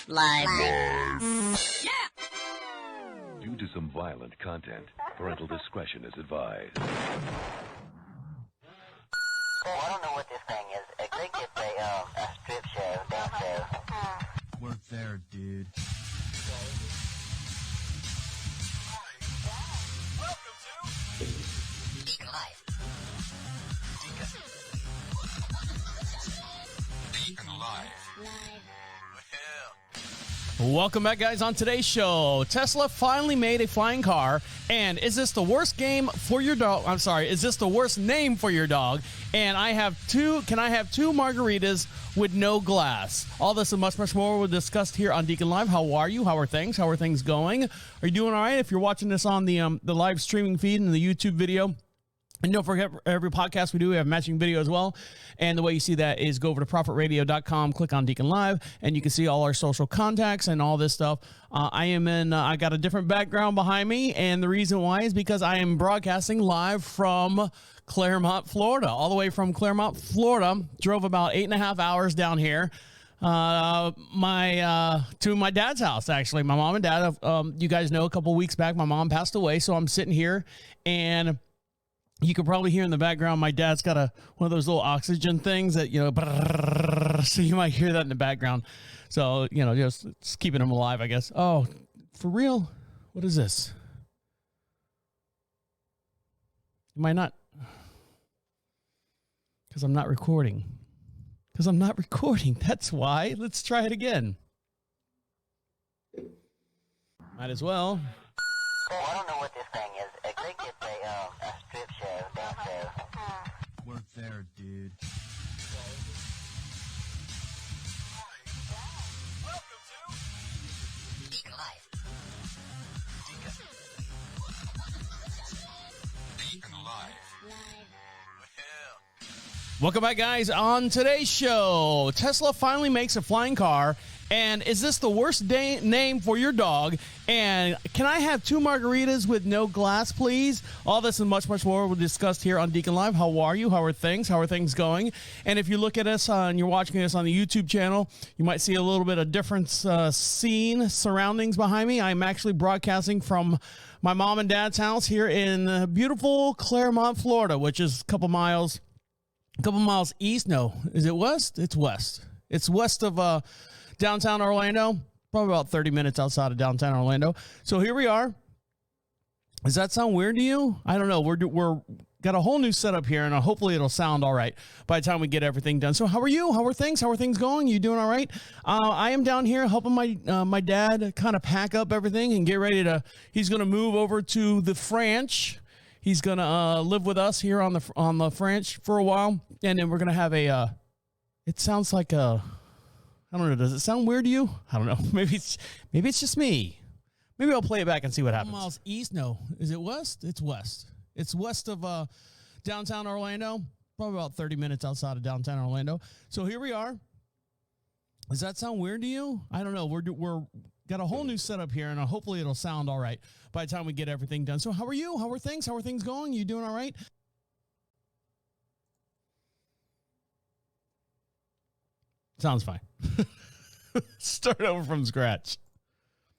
Live. Due to some violent content, parental discretion is advised. Well, I don't know what this thing is. I think it's a strip show, dance show. Work there, dude. Welcome to DeaconLive. DeaconLive. Welcome back, guys. On today's show, Tesla finally made a flying car. And is this the worst game for your dog? I'm sorry. Is this the worst name for your dog? And I have two. Can I have two margaritas with no glass? All this and much, much more we'll discuss here on Deacon Live. How are you? How are things? How are things going? Are you doing all right? If you're watching this on the live streaming feed and the YouTube video. And don't forget, every podcast we do, we have matching video as well. And the way you see that is go over to profitradio.com, click on Deacon Live, and you can see all our social contacts and all this stuff. I got a different background behind me, and the reason why is because I am broadcasting live from Clermont, Florida, all the way from Clermont, Florida. Drove about 8.5 hours down here. To my dad's house, actually. My mom and dad, you guys know, a couple weeks back, my mom passed away, so I'm sitting here, and you can probably hear in the background, my dad's got one of those little oxygen things that, so you might hear that in the background. So, just it's keeping him alive, I guess. Oh, for real? What is this? Am I not? Because I'm not recording. That's why. Let's try it again. Might as well. Well, I don't know what this thing is. I think it's a strip show, dance show. Work there, dude. Welcome to DeaconLive. DeaconLive. Welcome back, guys. On today's show, Tesla finally makes a flying car. And is this the worst name for your dog? And can I have two margaritas with no glass, please? All this and much, much more we'll discuss here on Deacon Live. How are you? How are things? How are things going? And if you look at us and you're watching us on the YouTube channel, you might see a little bit of different scene surroundings behind me. I'm actually broadcasting from my mom and dad's house here in beautiful Clermont, Florida, which is a couple miles east. No, is it west? It's west. It's west of downtown Orlando, probably about 30 minutes outside of downtown Orlando. So here we are. Does that sound weird to you? I don't know. We're got a whole new setup here, and hopefully it'll sound all right by the time we get everything done. So how are you? How are things? How are things going? You doing all right? I am down here helping my dad kind of pack up everything and get ready to. He's going to move over to the French. He's going to live with us here on the French for a while, and then we're going to have a. It sounds like a. I don't know. Does it sound weird to you? I don't know. Maybe it's just me. Maybe I'll play it back and see what happens. Miles east? No. Is it west? It's west. It's west of downtown Orlando. Probably about 30 minutes outside of downtown Orlando. So here we are. Does that sound weird to you? I don't know. We're got a whole new setup here, and hopefully it'll sound all right by the time we get everything done. So how are you? How are things? How are things going? You doing all right? Sounds fine. Start over from scratch.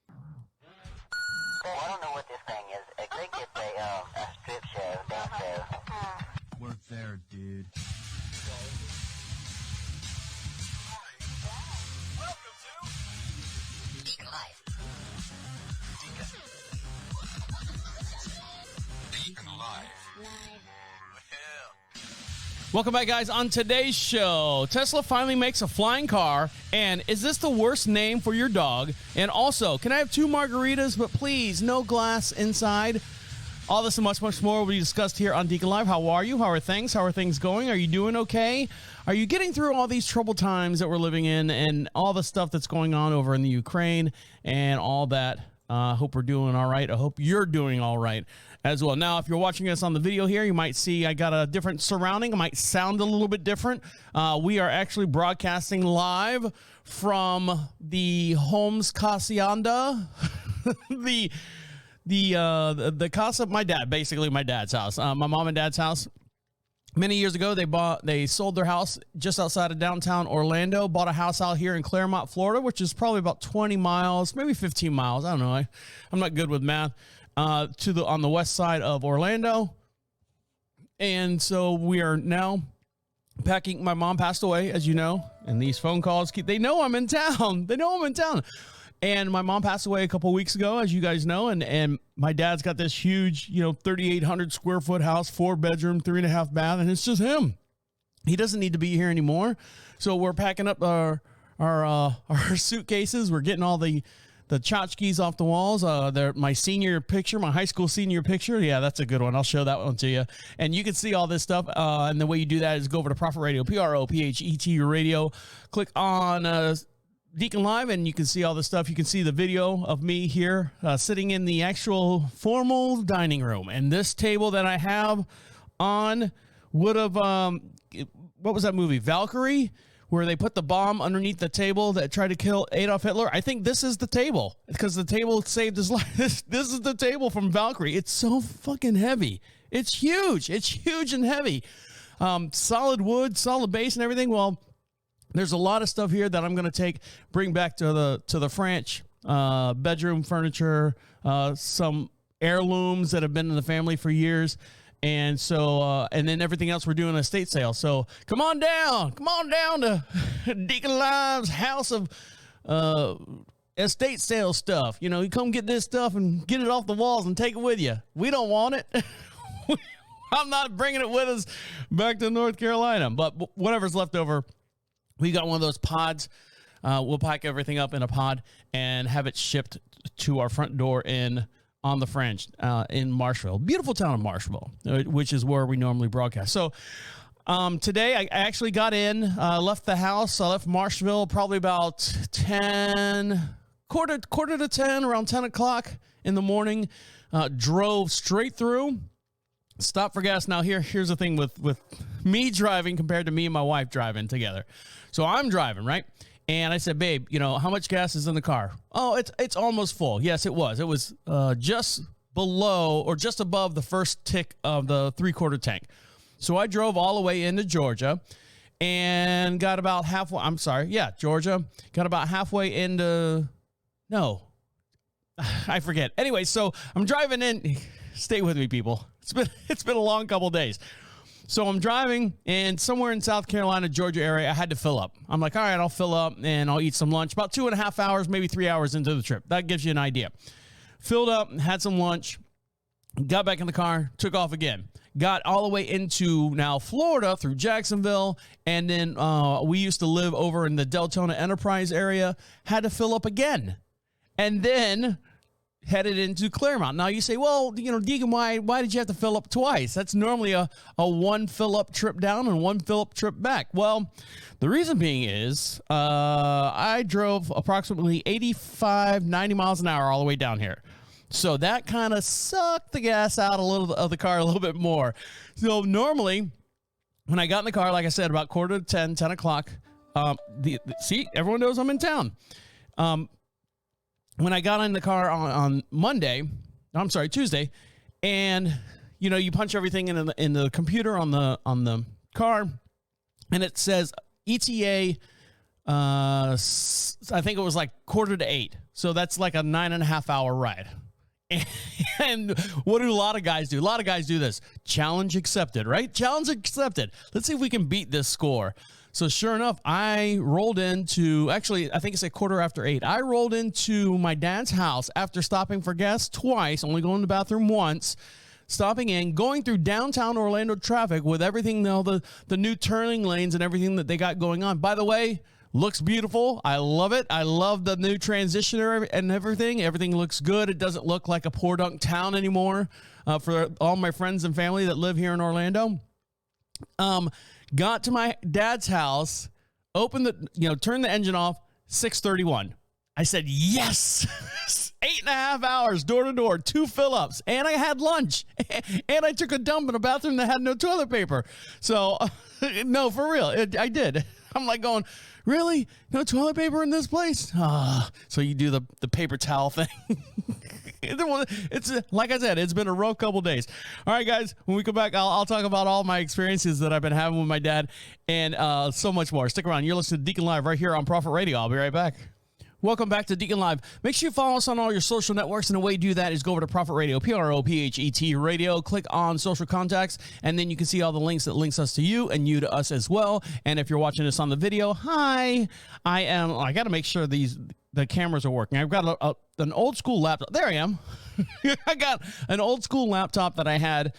Well, I don't know what this thing is. I think it's a strip show, dance show. Work there, dude. Welcome to DeaconLive. DeaconLive. Welcome back, guys. On today's show, Tesla finally makes a flying car. And is this the worst name for your dog? And also, can I have two margaritas, but please, no glass inside? All this and much, much more will be discussed here on Deacon Live. How are you? How are things? How are things going? Are you doing okay? Are you getting through all these troubled times that we're living in and all the stuff that's going on over in the Ukraine and all that? I hope we're doing all right. I hope you're doing all right as well. Now, if you're watching us on the video here, you might see I got a different surrounding. It might sound a little bit different. We are actually broadcasting live from the Holmes Hacienda, the casa of my dad, basically my dad's house, my mom and dad's house. Many years ago, they sold their house just outside of downtown Orlando, bought a house out here in Clermont, Florida, which is probably about 20 miles, maybe 15 miles. I don't know. I'm not good with math. On the west side of Orlando. And so we are now packing. My mom passed away, as you know, and these phone calls they know I'm in town. They know I'm in town. And my mom passed away a couple of weeks ago, as you guys know, and my dad's got this huge, 3,800 square foot house, 4-bedroom, 3.5 bath, and it's just him. He doesn't need to be here anymore. So we're packing up our suitcases. We're getting all the tchotchkes off the walls. My senior picture, my high school senior picture. Yeah, that's a good one. I'll show that one to you. And you can see all this stuff. And the way you do that is go over to Prophet Radio, PROPHET Radio. Click on DeaconLive, and you can see all the stuff. You can see the video of me here sitting in the actual formal dining room. And this table that I have on would have, what was that movie? Valkyrie, where they put the bomb underneath the table that tried to kill Adolf Hitler. I think this is the table because the table saved his life. This is the table from Valkyrie. It's so fucking heavy. It's huge. It's huge and heavy. Solid wood, solid base and everything. Well, there's a lot of stuff here that I'm going to bring back to the French bedroom furniture, some heirlooms that have been in the family for years. And so, and then everything else we're doing an estate sale. So come on down to DeaconLive's house of estate sale stuff. You come get this stuff and get it off the walls and take it with you. We don't want it. I'm not bringing it with us back to North Carolina, but whatever's left over, we got one of those pods. We'll pack everything up in a pod and have it shipped to our front door on the French in Marshville. Beautiful town of Marshville, which is where we normally broadcast. So today I actually got in, left the house. I left Marshville probably about quarter to 10, around 10 o'clock in the morning. Drove straight through. Stopped for gas. Now here's the thing with me driving compared to me and my wife driving together. So I'm driving, right? And I said, babe, how much gas is in the car? Oh, it's almost full. Yes, it was. It was just below or just above the first tick of the 3/4 tank. So I drove all the way into Georgia and got about halfway. I'm sorry. Yeah, Georgia. Got about halfway into. No, I forget. Anyway, so I'm driving in. Stay with me, people. It's been a long couple days. So I'm driving, and somewhere in South Carolina, Georgia area, I had to fill up. I'm like, all right, I'll fill up, and I'll eat some lunch. About 2.5 hours, maybe 3 hours into the trip. That gives you an idea. Filled up, had some lunch, got back in the car, took off again. Got all the way into now Florida through Jacksonville, and then we used to live over in the Deltona Enterprise area. Had to fill up again. And then headed into Clermont. Now you say, well, Deacon, why did you have to fill up twice? That's normally a one fill up trip down and one fill up trip back. Well, the reason being is I drove approximately 85, 90 miles an hour all the way down here. So that kind of sucked the gas out of the car a little bit more. So normally when I got in the car, like I said, about quarter to 10 o'clock, see, everyone knows I'm in town. When I got in the car on Tuesday, and you punch everything in the computer on the car, and it says ETA. I think it was like 7:45, so that's like a 9.5 hour ride. And what do a lot of guys do? A lot of guys do this. Challenge accepted, right? Challenge accepted. Let's see if we can beat this score. So sure enough, I rolled into, actually, I think it's 8:15. I rolled into my dad's house after stopping for gas twice, only going to the bathroom once, stopping in, going through downtown Orlando traffic with everything, the new turning lanes and everything that they got going on. By the way, looks beautiful. I love it. I love the new transitioner and everything. Everything looks good. It doesn't look like a poor dunk town anymore for all my friends and family that live here in Orlando. Got to my dad's house, turned the engine off, 6:31. I said, yes, 8.5 hours door to door, 2 fill-ups, and I had lunch, and I took a dump in a bathroom that had no toilet paper. So, no, for real, I did. I'm like going, really? No toilet paper in this place? So you do the paper towel thing. It's like I said, it's been a rough couple days. All right, guys, when we come back, I'll talk about all my experiences that I've been having with my dad and so much more. Stick around. You're listening to Deacon Live right here on Prophet Radio. I'll be right back. Welcome back to Deacon Live. Make sure you follow us on all your social networks, and the way you do that is go over to Prophet Radio, Prophet Radio, click on social contacts, and then you can see all the links that links us to you and you to us as well. And if you're watching this on the video, hi, I got to make sure the cameras are working. I've got an old school laptop. There I am. I got an old school laptop that I had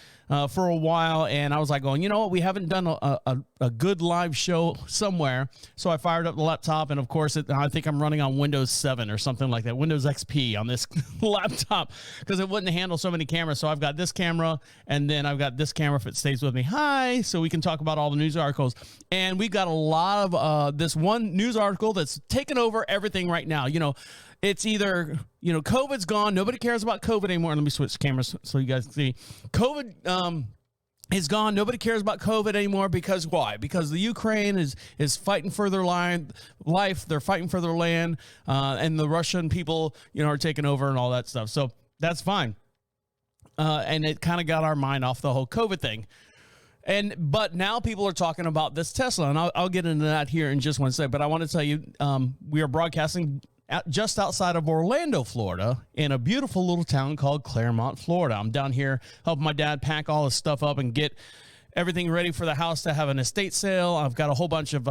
for a while, and I was like going, you know what, we haven't done a good live show somewhere. So I fired up the laptop, and of course, I think I'm running on Windows 7 or something like that, Windows XP on this laptop, because it wouldn't handle so many cameras. So I've got this camera, and then I've got this camera if it stays with me. Hi, so we can talk about all the news articles. And we've got a lot of this one news article that's taken over everything right now. You know, it's either, you know, COVID's gone. Nobody cares about COVID anymore. Let me switch cameras so you guys can see. COVID is gone. Nobody cares about COVID anymore. Because why? Because the Ukraine is fighting for their life. They're fighting for their land. And the Russian people, you know, are taking over and all that stuff. So that's fine. And it kind of got our mind off the whole COVID thing. But now people are talking about this Tesla, and I'll get into that here in just one second. But I want to tell you, we are broadcasting just outside of Orlando, Florida, in a beautiful little town called Clermont, Florida. I'm down here helping my dad pack all his stuff up and get everything ready for the house to have an estate sale. I've got a whole bunch of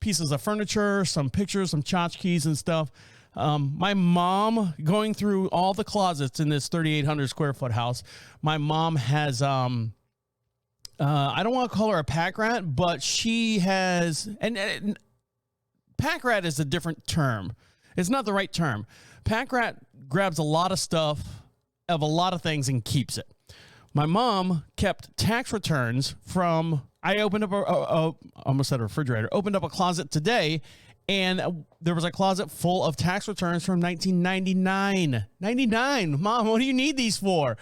pieces of furniture, some pictures, some tchotchkes and stuff. My mom, going through all the closets in this 3,800 square foot house, my mom has, I don't want to call her a pack rat, but she has, and pack rat is a different term. It's not the right term. Pack rat grabs a lot of stuff of a lot of things and keeps it. My mom kept tax returns from, I opened up almost said a refrigerator, opened up a closet today, and there was a closet full of tax returns from 1999. 99. Mom, what do you need these for?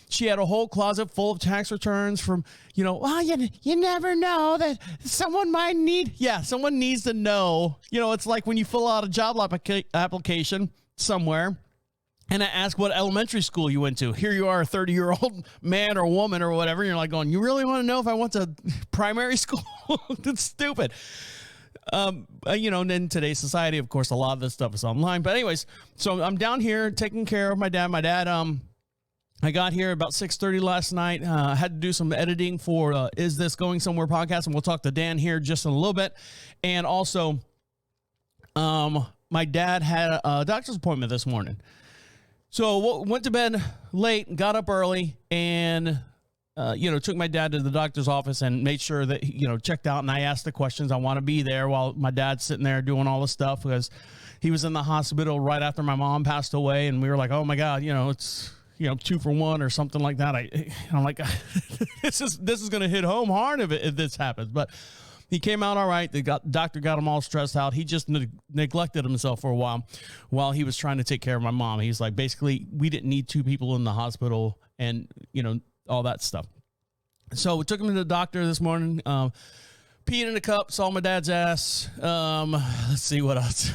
She had a whole closet full of tax returns from, you know, well, you never know that someone might need. Yeah, someone needs to know. You know, it's like when you fill out a job application somewhere and I ask what elementary school you went to. Here you are, a 30-year-old man or woman or whatever. And you're like going, you really want to know if I went to primary school? That's stupid. You know, and in today's society, of course, a lot of this stuff is online. But anyways, so I'm down here taking care of my dad. My dad, I got here about 6:30 last night. Had to do some editing for Is This Going Somewhere podcast, and we'll talk to Dan here just in a little bit. And also, my dad had a doctor's appointment this morning. So went to bed late, got up early, and, you know, took my dad to the doctor's office and made sure that, you know, checked out. And I asked the questions. I want to be there while my dad's sitting there doing all the stuff, because he was in the hospital right after my mom passed away. And we were like, oh, my God, you know, it's, you know, 2 for 1 or something like that. I'm like, this is going to hit home hard if this happens. But he came out all right. The doctor got him all stressed out. He just neglected himself for a while he was trying to take care of my mom. He's like, basically, we didn't need 2 people in the hospital and, you know, all that stuff. So we took him to the doctor this morning, peed in a cup, saw my dad's ass. Let's see what else.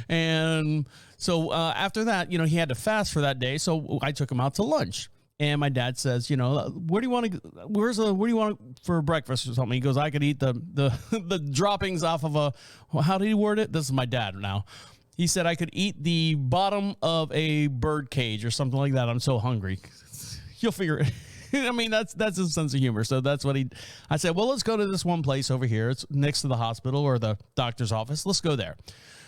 And so after that, you know, he had to fast for that day. So I took him out to lunch. And my dad says, you know, where do you want for breakfast or something? He goes, I could eat the droppings off of how did he word it? This is my dad now. He said I could eat the bottom of a bird cage or something like that. I'm so hungry. You'll figure it. I mean, that's his sense of humor. So that's what I said, well, let's go to this one place over here. It's next to the hospital or the doctor's office. Let's go there.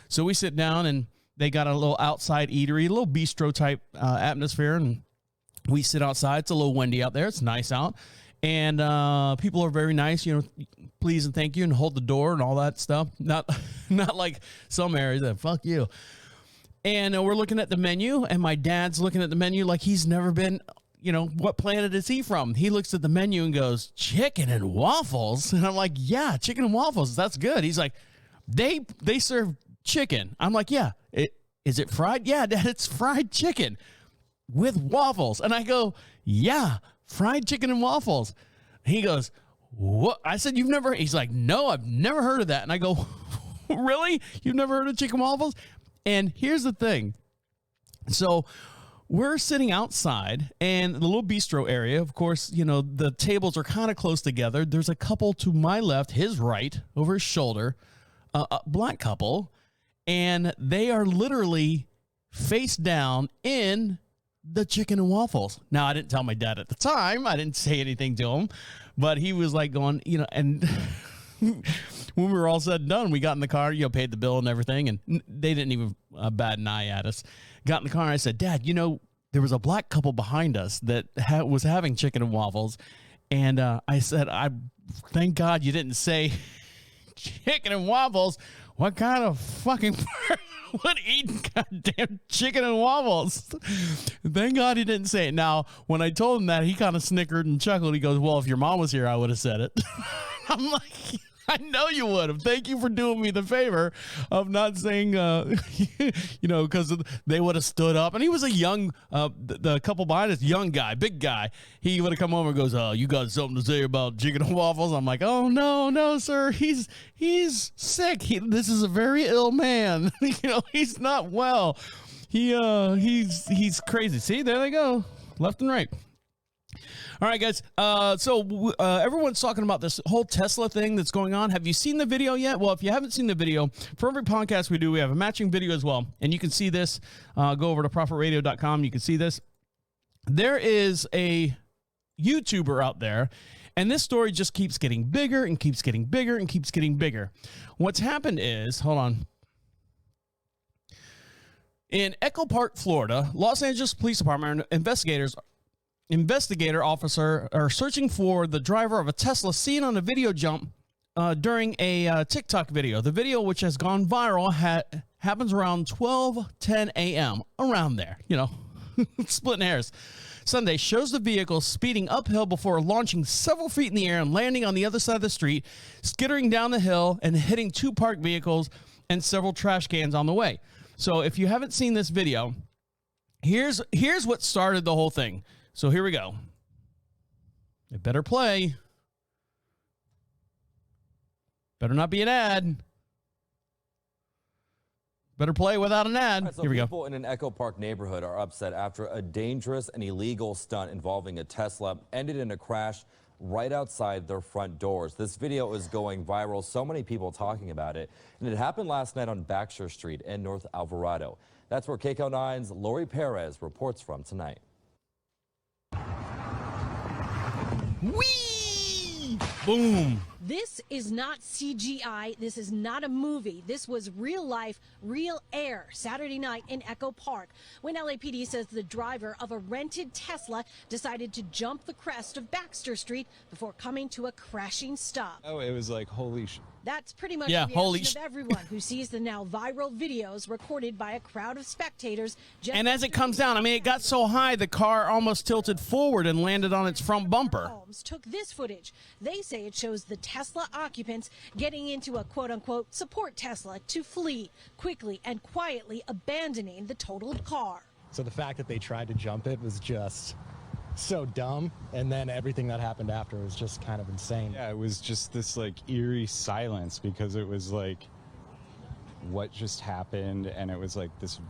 So we sit down, and they got a little outside eatery, a little bistro type atmosphere. And we sit outside. It's a little windy out there. It's nice out. And people are very nice, you know, please and thank you, and hold the door and all that stuff. Not like some areas that fuck you. And we're looking at the menu, and my dad's looking at the menu like he's never been, you know, what planet is he from? He looks at the menu and goes, chicken and waffles. And I'm like, yeah, chicken and waffles. That's good. He's like, they serve chicken. I'm like, yeah. Is it fried? Yeah, Dad, it's fried chicken with waffles. And I go, yeah, fried chicken and waffles. He goes, what? I said, you've never, he's like, no, I've never heard of that. And I go, really? You've never heard of chicken waffles? And here's the thing. So we're sitting outside, and the little bistro area, of course, you know, the tables are kind of close together. There's a couple to my left, his right, over his shoulder, a black couple, and they are literally face down in the chicken and waffles. Now, I didn't tell my dad at the time. I didn't say anything to him, but he was like going, you know, and when we were all said and done, we got in the car, you know, paid the bill and everything, and they didn't even bat an eye at us. Got in the car, and I said, Dad, you know, there was a black couple behind us that was having chicken and waffles, and I said, I thank God you didn't say chicken and waffles. What kind of fucking would eat goddamn chicken and waffles? Thank God he didn't say it. Now, when I told him that, he kind of snickered and chuckled. He goes, well, if your mom was here, I would have said it. I'm like, I know you would have. Thank you for doing me the favor of not saying, you know, because they would have stood up. And he was a young, the couple behind us, young guy, big guy. He would have come over and goes, oh, you got something to say about chicken and waffles? I'm like, oh, no, sir. He's sick. This is a very ill man. You know, he's not well. He's crazy. See, there they go. Left and right. All right, guys. So everyone's talking about this whole Tesla thing that's going on. Have you seen the video yet? Well, if you haven't seen the video, for every podcast we do, we have a matching video as well. And you can see this. Go over to ProfitRadio.com. You can see this. There is a YouTuber out there, and this story just keeps getting bigger and keeps getting bigger and keeps getting bigger. What's happened is, hold on. In Echo Park, Florida, Los Angeles Police Department investigator officer are searching for the driver of a Tesla seen on a video jump during a TikTok video. The video, which has gone viral, happens around 12:10 a.m. around there, you know, splitting hairs. Sunday shows the vehicle speeding uphill before launching several feet in the air and landing on the other side of the street, skittering down the hill and hitting two parked vehicles and several trash cans on the way. So if you haven't seen this video, here's what started the whole thing. So here we go. It better play. Better not be an ad. Better play without an ad. Right, so here we go. People in an Echo Park neighborhood are upset after a dangerous and illegal stunt involving a Tesla ended in a crash right outside their front doors. This video is going viral. So many people talking about it. And it happened last night on Baxter Street in North Alvarado. That's where KCO9's Lori Perez reports from tonight. Whee! Boom. This is not CGI. This is not a movie. This was real life, real air Saturday night in Echo Park when LAPD says the driver of a rented Tesla decided to jump the crest of Baxter Street before coming to a crashing stop. Oh, it was like, holy sh... That's pretty much Yeah, the holy reaction of everyone who sees the now viral videos recorded by a crowd of spectators. And as it comes down, I mean, it got so high, the car almost tilted forward and landed on its front bumper. Homes took this footage. They say it shows the Tesla occupants getting into a quote-unquote support Tesla to flee, quickly and quietly abandoning the totaled car. So the fact that they tried to jump it was just so dumb, and then everything that happened after was just kind of insane. Yeah, it was just this like eerie silence because it was like, what just happened? And it was like this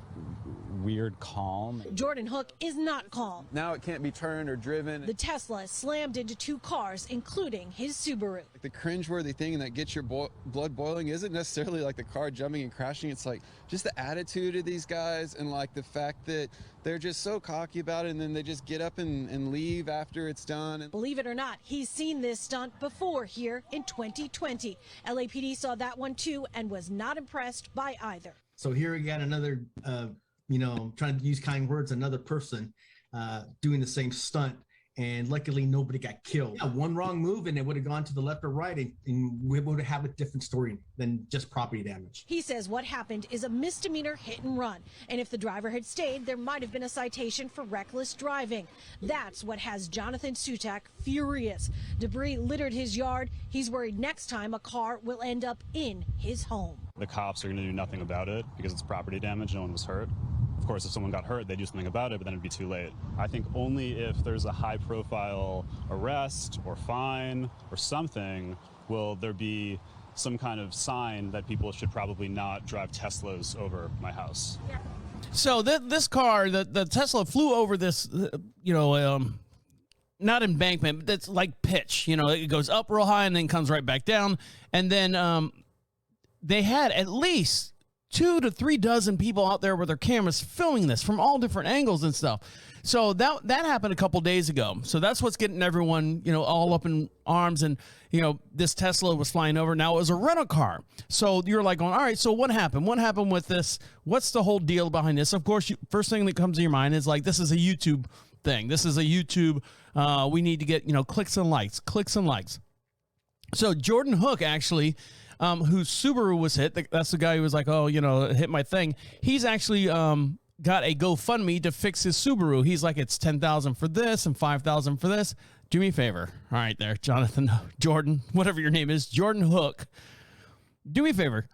weird calm. Jordan Hook is not calm. Now it can't be turned or driven. The Tesla slammed into two cars, including his Subaru. The cringeworthy thing that gets your blood boiling isn't necessarily like the car jumping and crashing. It's like just the attitude of these guys and like the fact that they're just so cocky about it, and then they just get up and leave after it's done. Believe it or not, he's seen this stunt before here in 2020. LAPD saw that one too and was not impressed by either. So here we got another, you know, trying to use kind words, another person doing the same stunt. And luckily nobody got killed. Yeah, one wrong move and it would have gone to the left or right, and we would have a different story than just property damage. He says what happened is a misdemeanor hit and run. And if the driver had stayed, there might have been a citation for reckless driving. That's what has Jonathan Sutak furious. Debris littered his yard. He's worried next time a car will end up in his home. The cops are going to do nothing about it because it's property damage. No one was hurt. Of course, if someone got hurt, they'd do something about it, but then it'd be too late. I think only if there's a high-profile arrest or fine or something will there be some kind of sign that people should probably not drive Teslas over my house. So this car, the Tesla flew over this, not embankment, but that's like pitch. It goes up real high and then comes right back down. And then they had at least 2 to 3 dozen people out there with their cameras filming this from all different angles and stuff. So that happened a couple days ago. So that's what's getting everyone, all up in arms. And, this Tesla was flying over. Now it was a rental car. So you're like going, all right, so what happened? What happened with this? What's the whole deal behind this? Of course, first thing that comes to your mind is like, this is a YouTube thing. This is a YouTube. We need to get, clicks and likes. So Jordan Hook actually, whose Subaru was hit. That's the guy who was like, oh, hit my thing. He's actually got a GoFundMe to fix his Subaru. He's like, it's $10,000 for this and $5,000 for this. Do me a favor. All right, there, Jordan, whatever your name is, Jordan Hook. Do me a favor.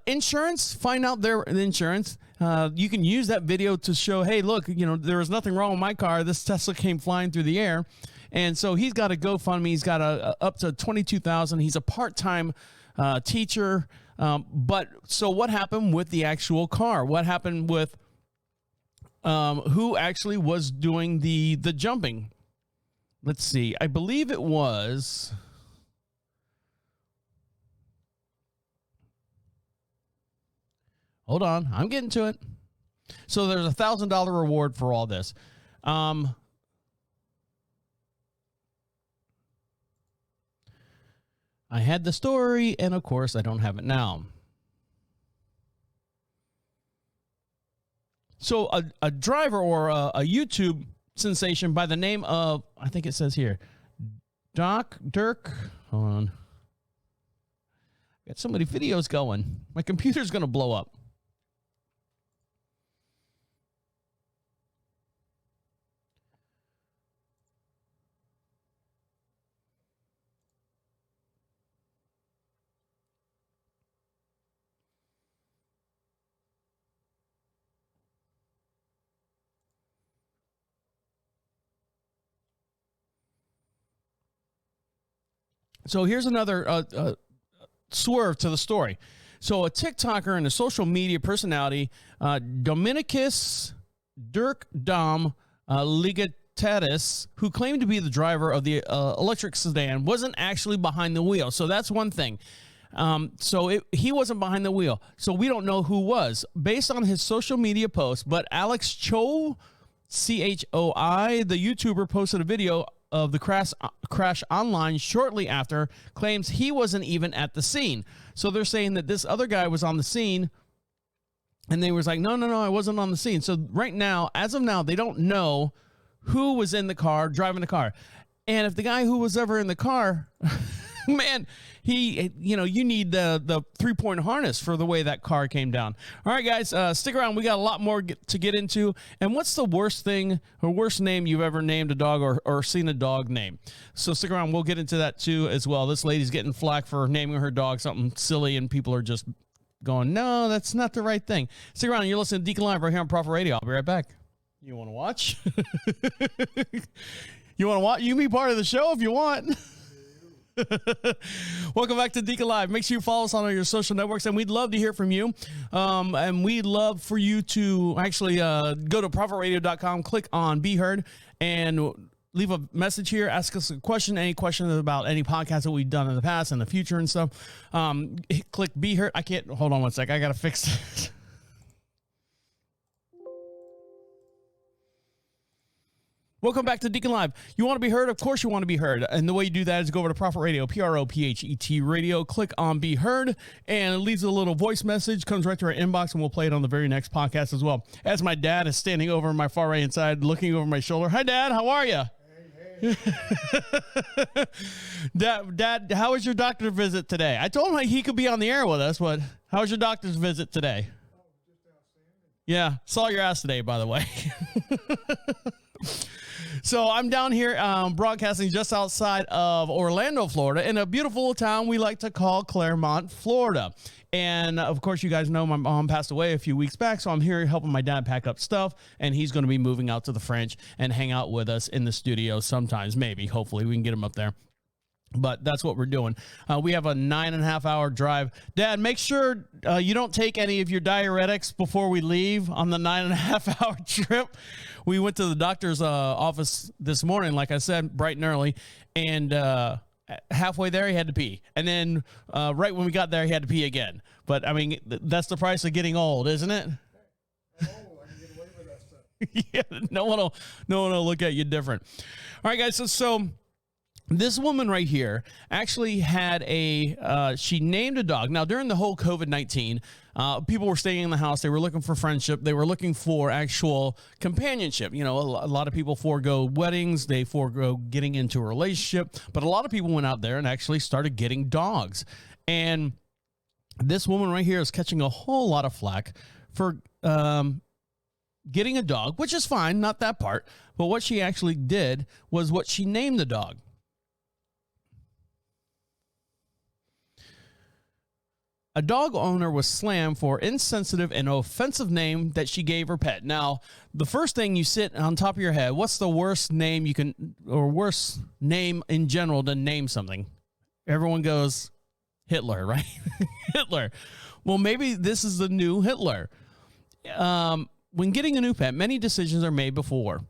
Insurance, find out their insurance. You can use that video to show, hey, look, there was nothing wrong with my car. This Tesla came flying through the air. And so he's got a GoFundMe. He's got up to $22,000. He's a part-time teacher. But so what happened with the actual car? What happened with who actually was doing the jumping? Let's see. I believe it was. Hold on. I'm getting to it. So there's a $1,000 reward for all this. I had the story, and of course, I don't have it now. So a driver or a YouTube sensation by the name of, I think it says here, Dirk. Hold on. Got so many videos going. My computer's going to blow up. So here's another swerve to the story. So a TikToker and a social media personality, Dominicus Dirk Dom Ligatadis, who claimed to be the driver of the electric sedan, wasn't actually behind the wheel. So that's one thing. He wasn't behind the wheel. So we don't know who was. Based on his social media post, but Alex Choi, CHOI, the YouTuber, posted a video of the crash online shortly after, claims he wasn't even at the scene. So they're saying that this other guy was on the scene, and they was like, no, I wasn't on the scene. So right now, as of now, they don't know who was in the car, driving the car. And if the guy who was ever in the car, man, you need the 3-point harness for the way that car came down. All right, guys, stick around. We got a lot more to get into. And what's the worst thing or worst name you've ever named a dog or seen a dog name? So stick around. We'll get into that too as well. This lady's getting flack for naming her dog something silly, and people are just going, no, that's not the right thing. Stick around. You're listening to Deacon Live right here on Prophet Radio. I'll be right back. You want to watch? You want to watch? You can be part of the show if you want. Welcome back to Deacon Live. Make sure you follow us on all your social networks, and we'd love to hear from you. And we'd love for you to actually go to prophetradio.com, click on Be Heard, and leave a message here. Ask us a question, any questions about any podcast that we've done in the past and the future and stuff. Click Be Heard. I can't. Hold on one sec. I got to fix this. Welcome back to Deacon Live. You want to be heard? Of course you want to be heard. And the way you do that is go over to Prophet Radio, PROPHET Radio, click on Be Heard, and it leaves a little voice message, comes right to our inbox, and we'll play it on the very next podcast as well. As my dad is standing over on my far right hand side, looking over my shoulder. Hi, Dad. How are you? Hey. Dad, how was your doctor visit today? I told him he could be on the air with us, but how was your doctor's visit today? Oh, just outstanding. Yeah, saw your ass today, by the way. So I'm down here broadcasting just outside of Orlando, Florida, in a beautiful town we like to call Clermont, Florida. And, of course, you guys know my mom passed away a few weeks back, so I'm here helping my dad pack up stuff, and he's going to be moving out to the French and hang out with us in the studio sometimes, maybe. Hopefully we can get him up there. But that's what we're doing. We have a 9.5-hour drive. Dad, make sure you don't take any of your diuretics before we leave on the 9.5-hour trip. We went to the doctor's office this morning, like I said, bright and early, and halfway there he had to pee. And then right when we got there, he had to pee again. But, I mean, that's the price of getting old, isn't it? Yeah, no one will look at you different. All right, guys, so this woman right here actually had she named a dog. Now, during the whole COVID-19, people were staying in the house. They were looking for friendship. They were looking for actual companionship. You know, a lot of people forego weddings. They forego getting into a relationship. But a lot of people went out there and actually started getting dogs. And this woman right here is catching a whole lot of flack for getting a dog, which is fine, not that part. But what she actually did was what she named the dog. A dog owner was slammed for insensitive and offensive name that she gave her pet. Now, the first thing you sit on top of your head, what's the worst name you can, or worst name in general to name something? Everyone goes, Hitler, right? Hitler. Well, maybe this is the new Hitler. When getting a new pet, many decisions are made before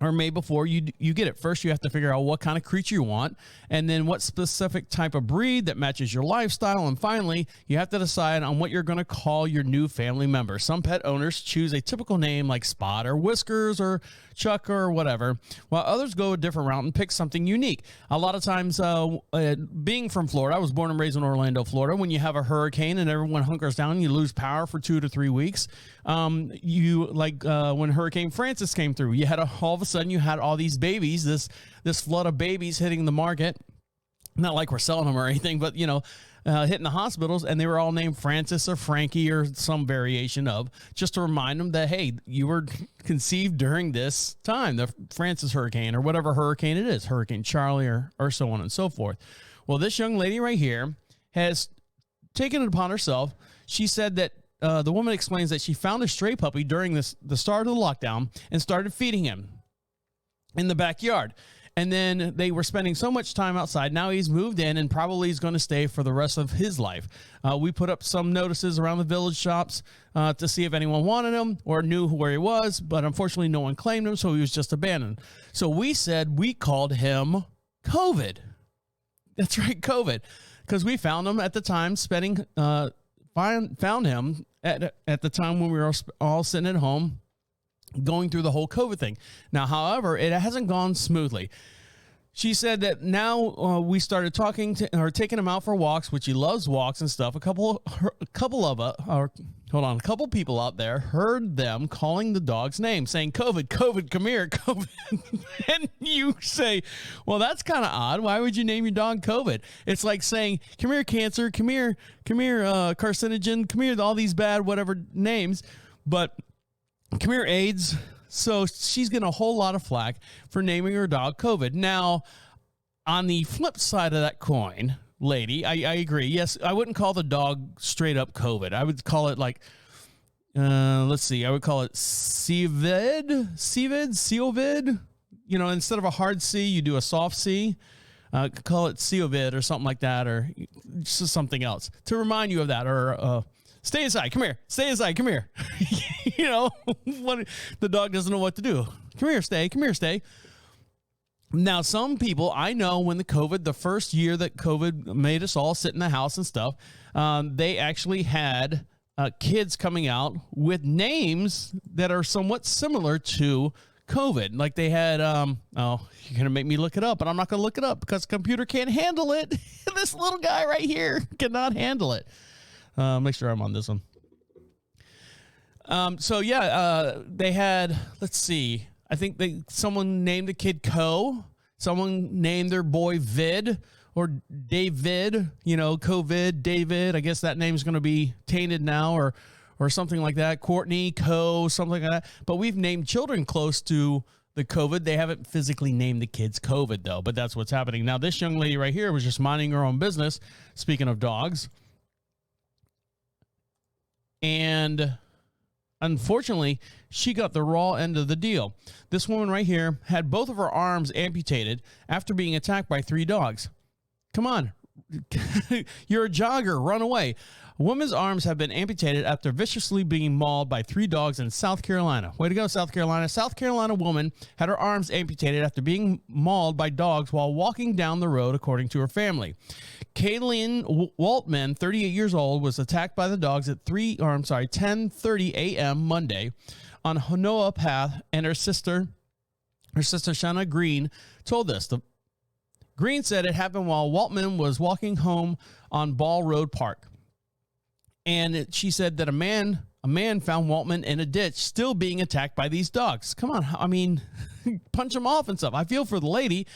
you get it. First, you have to figure out what kind of creature you want, and then what specific type of breed that matches your lifestyle. And finally, you have to decide on what you're going to call your new family member. Some pet owners choose a typical name like Spot or Whiskers or Chuck or whatever, while others go a different route and pick something unique. A lot of times, being from Florida, I was born and raised in Orlando, Florida. When you have a hurricane and everyone hunkers down, you lose power for 2 to 3 weeks. When Hurricane Francis came through, you had all of a sudden you had all these babies, this flood of babies hitting the market. Not like we're selling them or anything, but hitting the hospitals, and they were all named Francis or Frankie or some variation of, just to remind them that, hey, you were conceived during this time, the Francis hurricane or whatever hurricane it is, Hurricane Charlie or so on and so forth. Well, this young lady right here has taken it upon herself. She said that the woman explains that she found a stray puppy during the start of the lockdown and started feeding him in the backyard. And then they were spending so much time outside. Now he's moved in and probably is going to stay for the rest of his life. We put up some notices around the village shops to see if anyone wanted him or knew where he was, but unfortunately no one claimed him, so he was just abandoned. So we called him COVID. That's right, COVID, because we found him at the time found him at the time when we were all sitting at home going through the whole COVID thing. Now, however, it hasn't gone smoothly. She said that now we started taking him out for walks, which he loves walks and stuff. A couple people out there heard them calling the dog's name, saying, COVID, COVID, come here, COVID. And you say, well, that's kind of odd. Why would you name your dog COVID? It's like saying, come here, cancer, come here, carcinogen, come here, all these bad whatever names. But come here, AIDS. So she's getting a whole lot of flack for naming her dog COVID. Now, on the flip side of that coin, lady, I agree. Yes, I wouldn't call the dog straight up COVID. I would call it like, I would call it Seovid. Instead of a hard C, you do a soft C. Call it Seovid or something like that, or just something else to remind you of that, or stay inside. Come here. Stay inside. Come here. What the dog doesn't know what to do. Come here, stay. Come here, stay. Now, some people I know when the first year that COVID made us all sit in the house and stuff, they actually had kids coming out with names that are somewhat similar to COVID. Like they had, you're going to make me look it up, but I'm not going to look it up because the computer can't handle it. This little guy right here cannot handle it. Make sure I'm on this one. They had, let's see, I think someone named the kid someone named their boy Vid or David, COVID, David. I guess that name's going to be tainted now or something like that. Courtney, something like that. But we've named children close to the COVID. They haven't physically named the kids COVID though, but that's what's happening. Now, this young lady right here was just minding her own business. Speaking of dogs. And unfortunately, she got the raw end of the deal. This woman right here had both of her arms amputated after being attacked by 3 dogs. Come on. You're a jogger. Run away. A woman's arms have been amputated after viciously being mauled by 3 dogs in South Carolina. Way to go, South Carolina. South Carolina woman had her arms amputated after being mauled by dogs while walking down the road, according to her family. Kaylin Waltman, 38 years old, was attacked by the dogs at 10:30 a.m. Monday on Honoa Path, and her sister Shanna Green, told us. Green said it happened while Waltman was walking home on Ball Road Park. And she said that a man found Waltman in a ditch still being attacked by these dogs. Come on. I mean, punch them off and stuff. I feel for the lady,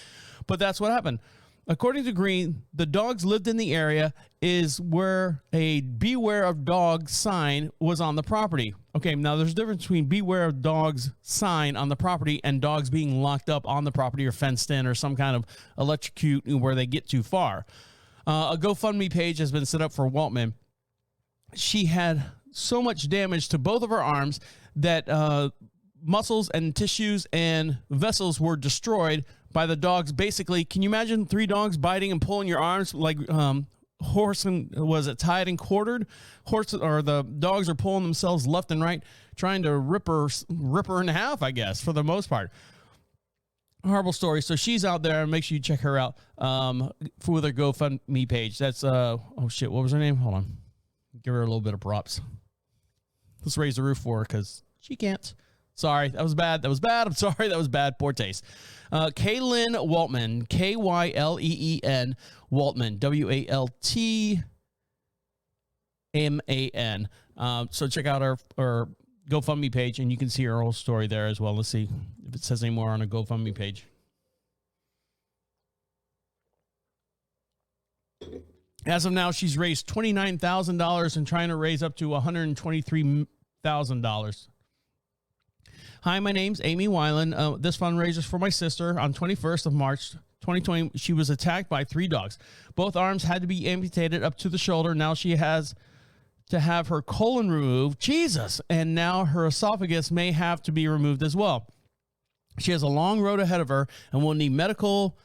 but that's what happened. According to Green, the dogs lived in the area is where a beware of dogs sign was on the property. Okay, now there's a difference between beware of dogs sign on the property and dogs being locked up on the property or fenced in or some kind of electrocute where they get too far. A GoFundMe page has been set up for Waltman. She had so much damage to both of her arms that muscles and tissues and vessels were destroyed by the dogs. Basically, can you imagine 3 dogs biting and pulling your arms like horse and was it tied and quartered? Horse or the dogs are pulling themselves left and right, trying to rip her in half, I guess, for the most part. Horrible story. So she's out there, and make sure you check her out for their GoFundMe page. That's oh shit, what was her name? Hold on. Give her a little bit of props. Let's raise the roof for her because she can't. Sorry, that was bad. I'm sorry, that was bad. Poor taste. Kaylin Waltman, Kylleen Waltman, WALTMAN. So check out our GoFundMe page, and you can see her whole story there as well. Let's see if it says any more on a GoFundMe page. As of now, she's raised $29,000 and trying to raise up to $123,000. Hi, my name's Amy Weiland. This fundraiser is for my sister. On 21st of March 2020, she was attacked by 3 dogs. Both arms had to be amputated up to the shoulder. Now she has to have her colon removed. Jesus. And now her esophagus may have to be removed as well. She has a long road ahead of her and will need medical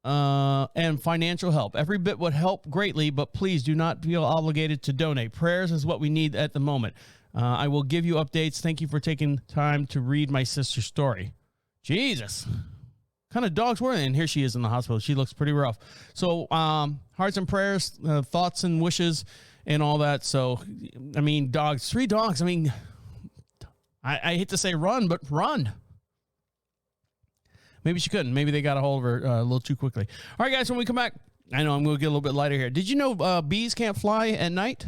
and financial help. Every bit would help greatly, but please do not feel obligated to donate. Prayers is what we need at the moment. I will give you updates. Thank you for taking time to read my sister's story. Jesus. What kind of dogs were they? And here she is in the hospital. She looks pretty rough. So hearts and prayers, thoughts and wishes and all that. So, I mean, dogs, 3 dogs. I mean, I hate to say run, but run. Maybe she couldn't. Maybe they got a hold of her a little too quickly. All right, guys, when we come back, I know I'm going to get a little bit lighter here. Did you know bees can't fly at night?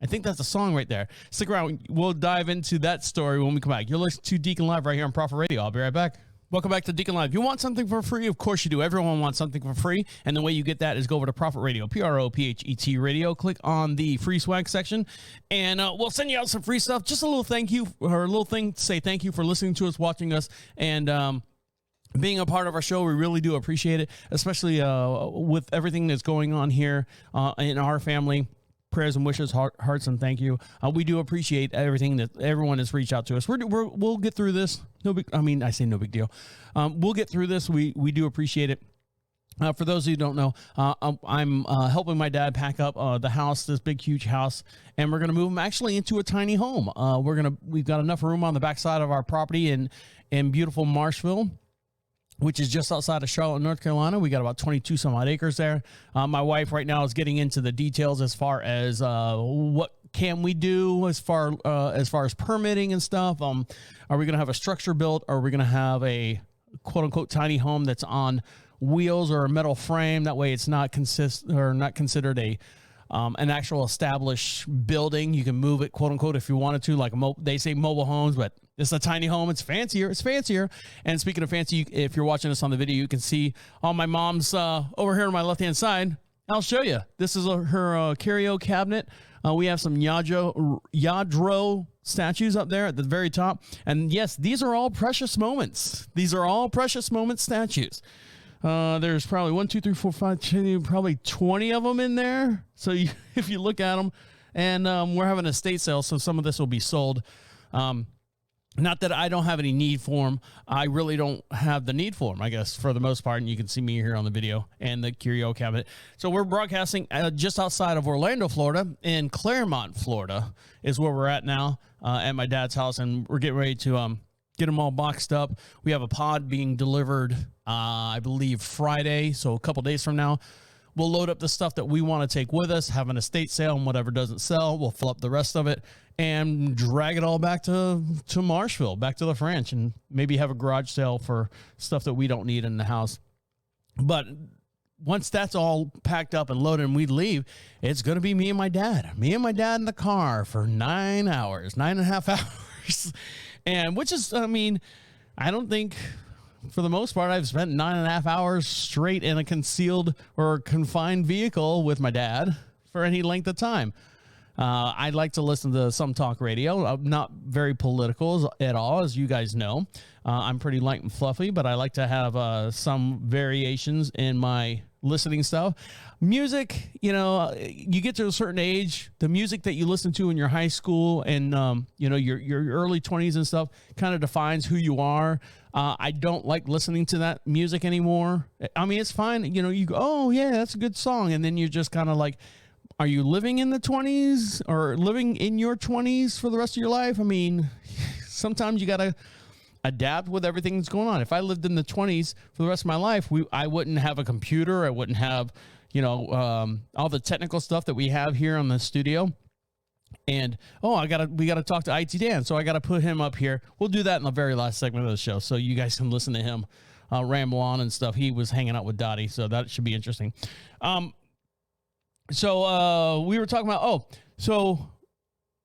I think that's a song right there. Stick around. We'll dive into that story when we come back. You're listening to Deacon Live right here on Prophet Radio. I'll be right back. Welcome back to Deacon Live. You want something for free? Of course you do. Everyone wants something for free. And the way you get that is go over to Prophet Radio, PROPHET Radio. Click on the free swag section, and we'll send you out some free stuff. Just a little thank you, or a little thing to say thank you for listening to us, watching us, and being a part of our show. We really do appreciate it, especially with everything that's going on here in our family. Prayers and wishes, hearts, and thank you. We do appreciate everything that everyone has reached out to us. We'll get through this. I say no big deal. We'll get through this. We do appreciate it. For those who don't know, I'm helping my dad pack up the house, this big, huge house, and we're going to move him actually into a tiny home. We've got enough room on the backside of our property in beautiful Marshville, which is just outside of Charlotte, North Carolina. We got about 22 some odd acres there. My wife right now is getting into the details as far as what can we do as far as permitting and stuff. Are we going to have a structure built? Or are we going to have a quote unquote tiny home that's on wheels or a metal frame? That way it's not considered an actual established building. You can move it, quote unquote, if you wanted to, like they say mobile homes, but it's a tiny home. It's fancier. And speaking of fancy, if you're watching this on the video, you can see on my mom's over here on my left-hand side. I'll show you. This is her curio cabinet. We have some Yadro statues up there at the very top. And yes, these are all precious moments. These are all precious moment statues. There's probably 1, 2, 3, 4, 5, 10, probably 20 of them in there. So if you look at them, and we're having an estate sale, so some of this will be sold. Not that I don't have any need for them. I really don't have the need for them, I guess, for the most part. And you can see me here on the video and the curio cabinet. So we're broadcasting just outside of Orlando, Florida, in Clermont, Florida is where we're at now at my dad's house. And we're getting ready to get them all boxed up. We have a pod being delivered, I believe, Friday. So a couple days from now, we'll load up the stuff that we want to take with us, have an estate sale, and whatever doesn't sell, we'll fill up the rest of it and drag it all back to Marshville, back to the French, and maybe have a garage sale for stuff that we don't need in the house. But once that's all packed up and loaded and we leave, it's going to be me and my dad in the car for 9 hours, 9.5 hours. And which is, I mean, I don't think for the most part I've spent 9.5 hours straight in a concealed or confined vehicle with my dad for any length of time. I like to listen to some talk radio. I'm not very political at all, as you guys know. I'm pretty light and fluffy, but I like to have some variations in my listening stuff. Music, you know, you get to a certain age, the music that you listen to in your high school and, you know, your early 20s and stuff kind of defines who you are. I don't like listening to that music anymore. I mean, it's fine. You know, you go, oh, yeah, that's a good song. And then you're just kind of like, are you living in the 20s or living in your 20s for the rest of your life? I mean, sometimes you got to adapt with everything that's going on. If I lived in the 20s for the rest of my life, I wouldn't have a computer. I wouldn't have, you know, all the technical stuff that we have here on the studio. And, we got to talk to IT Dan. So I got to put him up here. We'll do that in the very last segment of the show, so you guys can listen to him ramble on and stuff. He was hanging out with Dottie, so that should be interesting. So we were talking about, so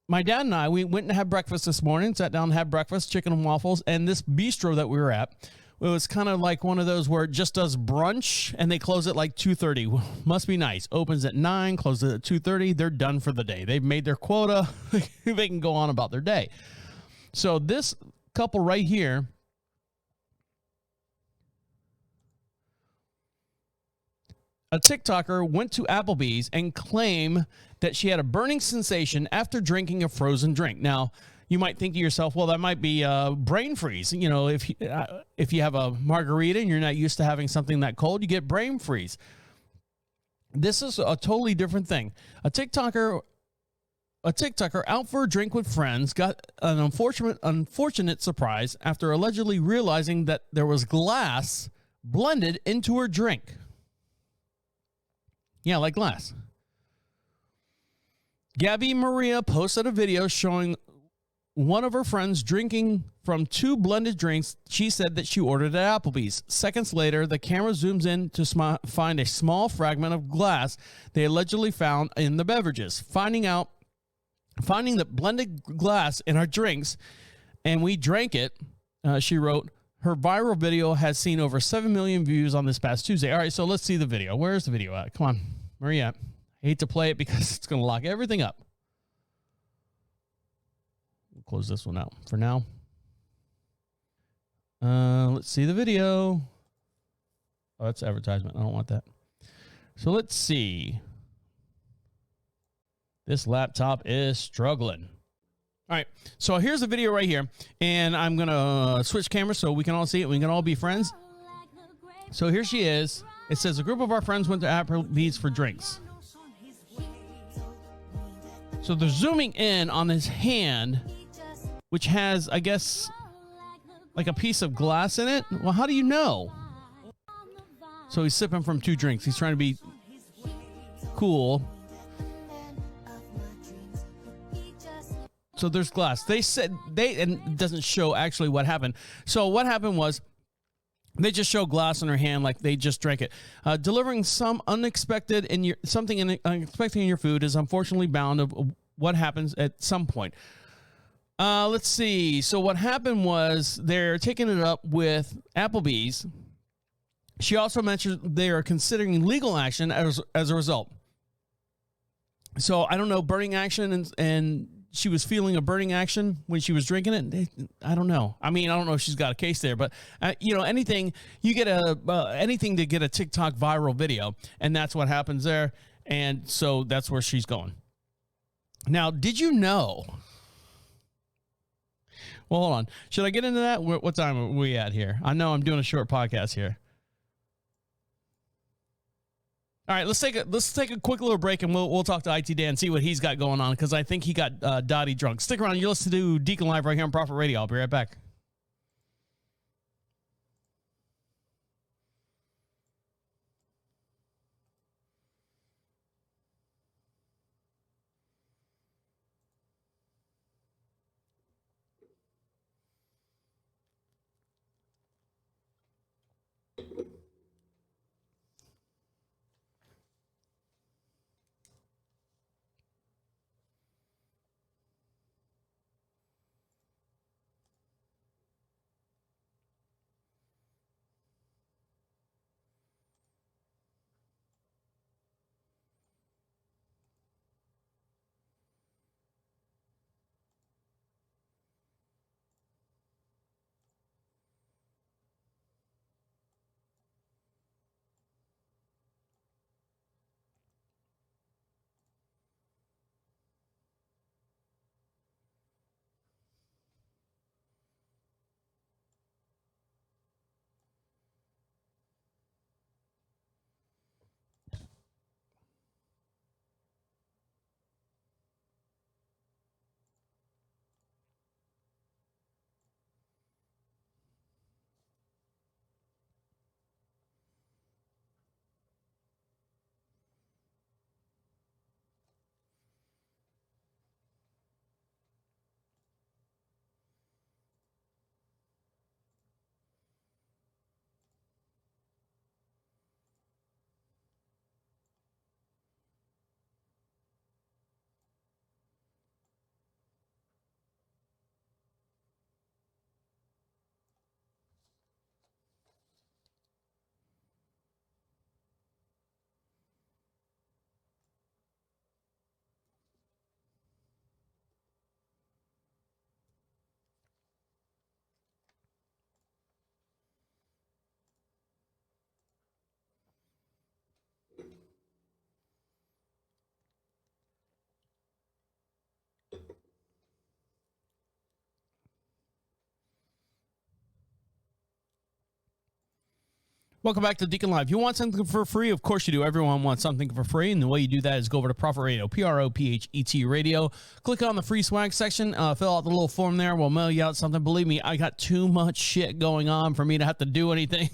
my dad and I, we went and had breakfast this morning, sat down and had breakfast, chicken and waffles. And this bistro that we were at, it was kind of like one of those where it just does brunch and they close at like 2:30. Must be nice. Opens at 9, closes at 2:30. They're done for the day. They've made their quota. They can go on about their day. So this couple right here, a TikToker went to Applebee's and claimed that she had a burning sensation after drinking a frozen drink. Now, you might think to yourself, well, that might be brain freeze. You know, if you have a margarita and you're not used to having something that cold, you get brain freeze. This is a totally different thing. A TikToker out for a drink with friends got an unfortunate surprise after allegedly realizing that there was glass blended into her drink. Yeah, like glass. Gabby Maria posted a video showing one of her friends drinking from 2 blended drinks she said that she ordered at Applebee's. Seconds later, the camera zooms in to find a small fragment of glass they allegedly found in the beverages. Finding the blended glass in our drinks, and we drank it, she wrote. Her viral video has seen over 7 million views on this past Tuesday. All right, so let's see the video. Where's the video at? Come on, where are you at? I hate to play it because it's going to lock everything up. We'll close this one out for now. Let's see the video. Oh, that's advertisement. I don't want that. So let's see. This laptop is struggling. All right, so here's the video right here, and I'm going to switch cameras so we can all see it. We can all be friends. So here she is. It says, a group of our friends went to Applebee's for drinks. So they're zooming in on his hand, which has, I guess, like a piece of glass in it. Well, how do you know? So he's sipping from 2 drinks. He's trying to be cool. So there's glass. They said and it doesn't show actually what happened. So what happened was they just show glass in her hand like they just drank it. Delivering something unexpected in your food is unfortunately bound of what happens at some point. Let's see. So what happened was they're taking it up with Applebee's. She also mentioned they are considering legal action as a result. So I don't know, burning action and she was feeling a burning action when she was drinking it. I don't know. I mean, I don't know if she's got a case there, but you know, anything you get anything to get a TikTok viral video, and that's what happens there. And so that's where she's going. Now, did you know Well, hold on. Should I get into that? What time are we at here? I know I'm doing a short podcast here. All right, let's take a quick little break, and we'll talk to IT Dan, see what he's got going on, because I think he got Dottie drunk. Stick around. You're listening to Deacon Live right here on Prophet Radio. I'll be right back. Welcome back to Deacon Live. You want something for free? Of course you do. Everyone wants something for free, and the way you do that is go over to Prophet Radio, Prophet Radio. Click on the free swag section. Fill out the little form there. We'll mail you out something. Believe me, I got too much shit going on for me to have to do anything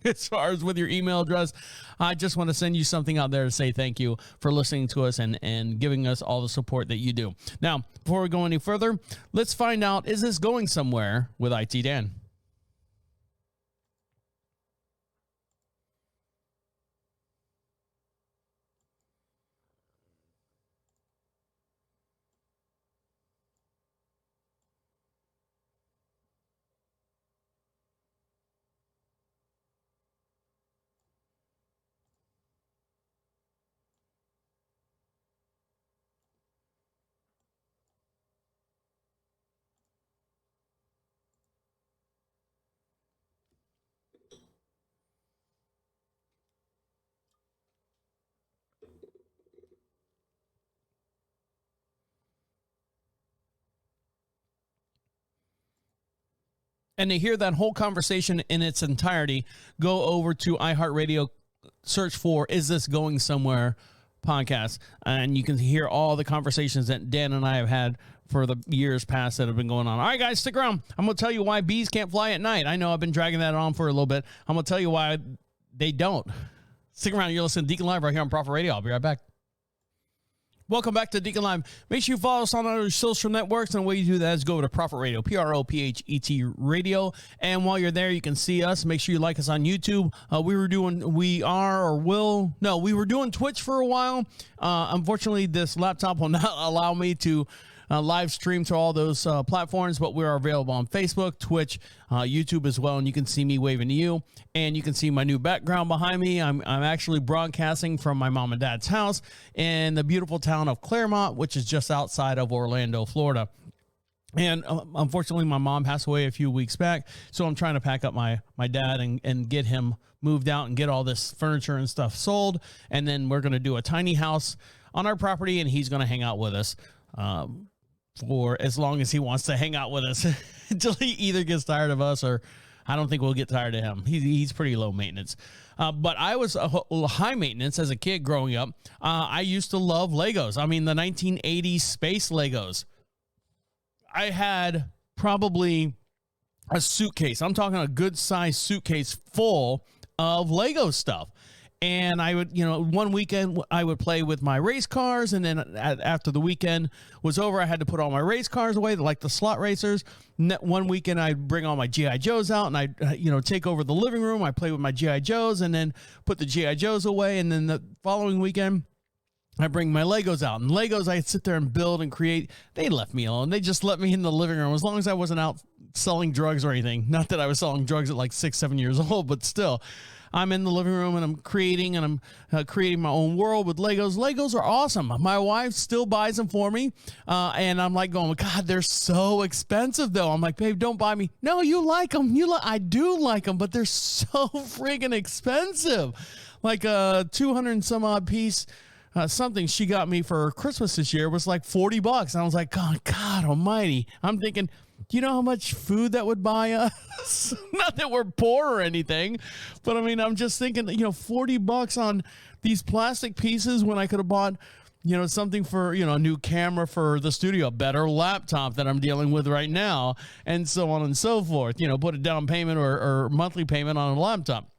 as far as with your email address. I just want to send you something out there to say thank you for listening to us and giving us all the support that you do. Now, before we go any further, let's find out, is this going somewhere with IT Dan? And to hear that whole conversation in its entirety, go over to iHeartRadio, search for Is This Going Somewhere podcast, and you can hear all the conversations that Dan and I have had for the years past that have been going on. All right, guys, stick around. I'm going to tell you why bees can't fly at night. I know I've been dragging that on for a little bit. I'm going to tell you why they don't. Stick around. You're listening to Deacon Live right here on Prophet Radio. I'll be right back. Welcome back to Deacon Live. Make sure you follow us on our social networks, and the way you do that is go over to Prophet Radio, Prophet Radio. And while you're there, you can see us. Make sure you like us on YouTube. We were doing Twitch for a while. Unfortunately, this laptop will not allow me to live stream to all those platforms, but we are available on Facebook, Twitch, YouTube as well, and you can see me waving to you, and you can see my new background behind me. I'm actually broadcasting from my mom and dad's house in the beautiful town of Clermont, which is just outside of Orlando, Florida. And unfortunately, my mom passed away a few weeks back, so I'm trying to pack up my dad and get him moved out and get all this furniture and stuff sold, and then we're going to do a tiny house on our property, and he's going to hang out with us. for as long as he wants to hang out with us until he either gets tired of us or I don't think we'll get tired of him. He's pretty low maintenance. But I was high maintenance as a kid growing up. I used to love Legos. I mean, the 1980s space Legos. I had probably a suitcase. I'm talking a good sized suitcase full of Lego stuff. And I would, one weekend I would play with my race cars. And then after the weekend was over, I had to put all my race cars away, like the slot racers. One weekend I'd bring all my G.I. Joes out and I'd, take over the living room. I play with my G.I. Joes and then put the G.I. Joes away. And then the following weekend, I bring my Legos out. And Legos, I'd sit there and build and create. They left me alone. They just let me in the living room as long as I wasn't out selling drugs or anything. Not that I was selling drugs at like 6-7 years old, but still. I'm in the living room and I'm creating my own world with Legos. Legos are awesome. My wife still buys them for me. And I'm like going, God, they're so expensive though. I'm like, babe, don't buy me. No, you like them. I do like them, but they're so friggin' expensive. Like a 200 and some odd piece. Something she got me for Christmas this year was like $40. And I was like, God almighty. I'm thinking, do you know how much food that would buy us? Not that we're poor or anything, but I mean, I'm just thinking, $40 on these plastic pieces when I could have bought, something for, a new camera for the studio, a better laptop that I'm dealing with right now, and so on and so forth, put a down payment or monthly payment on a laptop.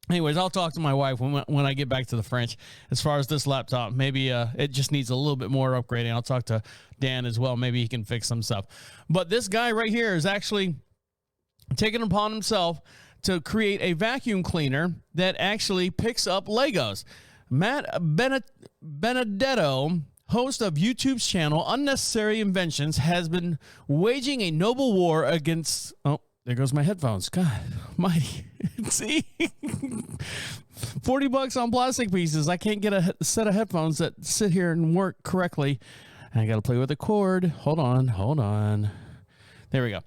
Anyways, I'll talk to my wife when I get back to the French. As far as this laptop, maybe it just needs a little bit more upgrading. I'll talk to Dan as well. Maybe he can fix some stuff. But this guy right here is actually taken upon himself to create a vacuum cleaner that actually picks up Legos. Matt Benedetto, host of YouTube's channel Unnecessary Inventions, has been waging a noble war against... Oh, there goes my headphones. God almighty. See? $40 on plastic pieces. I can't get a set of headphones that sit here and work correctly. I got to play with the cord. Hold on. There we go.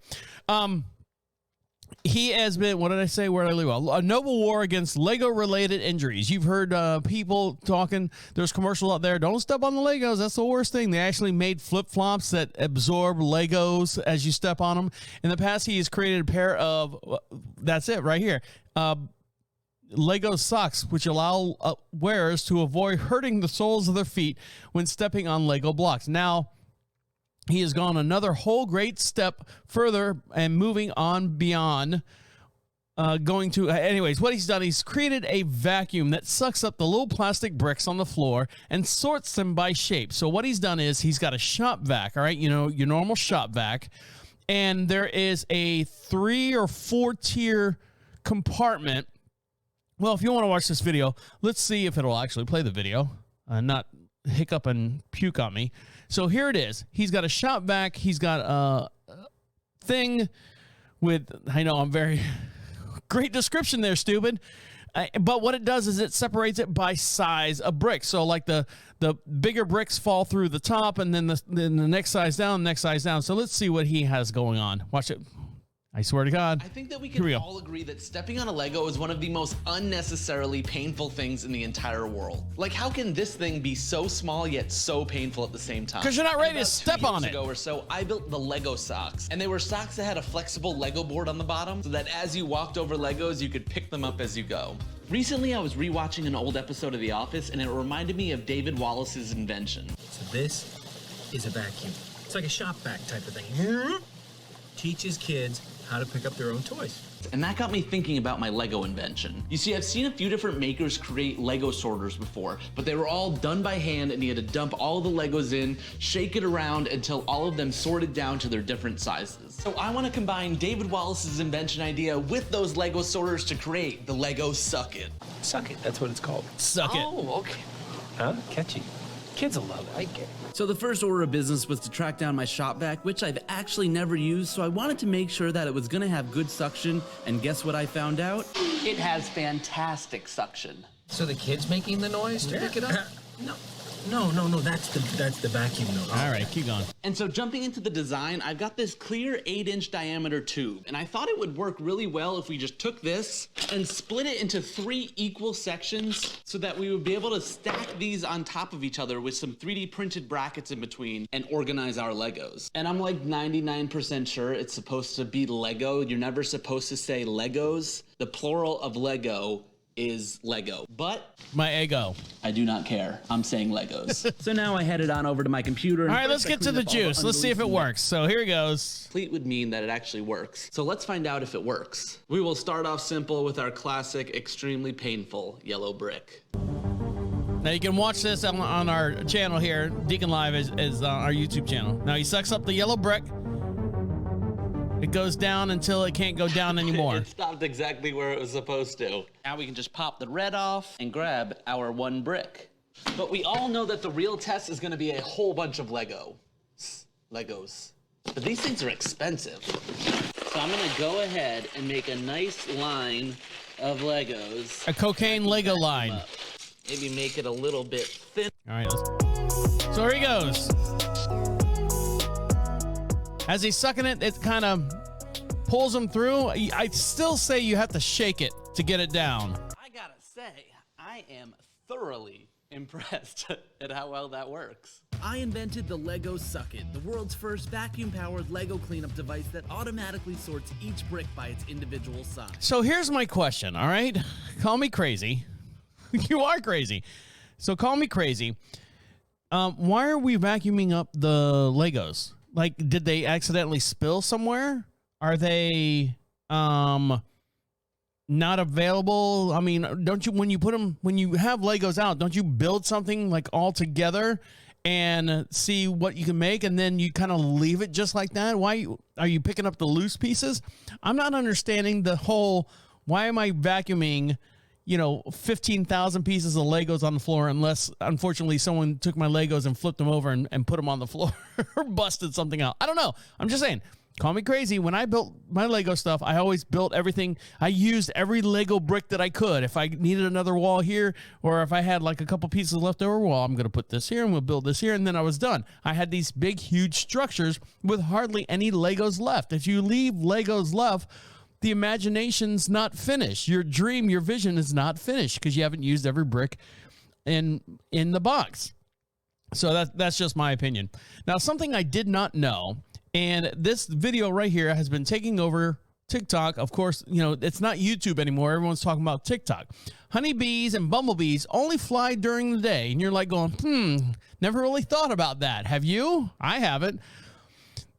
He has been, what did I say? Where did I leave off? A noble war against Lego-related injuries. You've heard people talking. There's commercial out there. Don't step on the Legos. That's the worst thing. They actually made flip-flops that absorb Legos as you step on them. In the past, he has created a pair of, that's it right here, Lego socks, which allow wearers to avoid hurting the soles of their feet when stepping on Lego blocks. Now, he has gone another whole great step further and moving on beyond anyways, what he's done, he's created a vacuum that sucks up the little plastic bricks on the floor and sorts them by shape. So what he's done is he's got a shop vac, all right, your normal shop vac, and there is a 3 or 4 tier compartment. Well, if you want to watch this video, let's see if it'll actually play the video, not hiccup and puke on me. So here it is. He's got a shop vac. He's got a thing with, I know I'm very, great description there, stupid. But what it does is it separates it by size of bricks. So like the bigger bricks fall through the top and then the next size down, next size down. So let's see what he has going on. Watch it. I swear to God. I think that we can all agree that stepping on a Lego is one of the most unnecessarily painful things in the entire world. Like, how can this thing be so small yet so painful at the same time? Because you're not ready to step on it. Ago or so, I built the Lego socks, and they were socks that had a flexible Lego board on the bottom, so that as you walked over Legos, you could pick them up as you go. Recently, I was rewatching an old episode of The Office, and it reminded me of David Wallace's invention. So this is a vacuum. It's like a shop vac type of thing. Teaches kids how to pick up their own toys. And that got me thinking about my Lego invention. You see, I've seen a few different makers create Lego sorters before, but they were all done by hand and you had to dump all the Legos in, shake it around until all of them sorted down to their different sizes. So I want to combine David Wallace's invention idea with those Lego sorters to create the Lego Suck It. Suck It, that's what it's called. Suck It. Oh, okay. Huh? Catchy. Kids will love it. I get it. So the first order of business was to track down my shop vac, which I've actually never used, so I wanted to make sure that it was gonna have good suction, and guess what I found out? It has fantastic suction. So the kid's making the noise to pick it up? No. No, that's the vacuum note. All right, keep going. And so jumping into the design, I've got this clear 8-inch diameter tube, and I thought it would work really well if we just took this and split it into 3 equal sections so that we would be able to stack these on top of each other with some 3D printed brackets in between and organize our Legos. And I'm like 99% sure it's supposed to be Lego. You're never supposed to say Legos. The plural of Lego is Lego, but my ego. I do not care. I'm saying Legos. So now I headed on over to my computer. All right, let's get to the juice. Let's see if it works. So here it goes. Complete would mean that it actually works. So let's find out if it works. We will start off simple with our classic, extremely painful yellow brick. Now you can watch this on our channel here. DeaconLive is our YouTube channel. Now he sucks up the yellow brick. It goes down until it can't go down anymore. It stopped exactly where it was supposed to. Now we can just pop the red off and grab our 1 brick. But we all know that the real test is gonna be a whole bunch of Legos. But these things are expensive. So I'm gonna go ahead and make a nice line of Legos. A cocaine Lego line. Maybe make it a little bit thin. All right, so here he goes. As he's sucking it, it kind of pulls him through. I still say you have to shake it to get it down. I gotta say, I am thoroughly impressed at how well that works. I invented the Lego Suck-It, the world's first vacuum-powered Lego cleanup device that automatically sorts each brick by its individual size. So here's my question, all right? Call me crazy. You are crazy. So call me crazy. Why are we vacuuming up the Legos? Like, did they accidentally spill somewhere? Are they not available? I mean, don't you, when you have Legos out, don't you build something like all together and see what you can make, and then you kind of leave it just like that? Why are you picking up the loose pieces? I'm not understanding the whole, why am I vacuuming 15,000 pieces of Legos on the floor, unless, unfortunately, someone took my Legos and flipped them over and put them on the floor or busted something out. I don't know. I'm just saying, call me crazy. When I built my Lego stuff, I always built everything. I used every Lego brick that I could. If I needed another wall here, or if I had like a couple pieces left over, well, I'm going to put this here and we'll build this here. And then I was done. I had these big, huge structures with hardly any Legos left. If you leave Legos left, the imagination's not finished. Your dream, your vision is not finished because you haven't used every brick in the box. So that's just my opinion. Now, something I did not know, and this video right here has been taking over TikTok. Of course, it's not YouTube anymore. Everyone's talking about TikTok. Honeybees and bumblebees only fly during the day. And you're like going, never really thought about that. Have you? I haven't.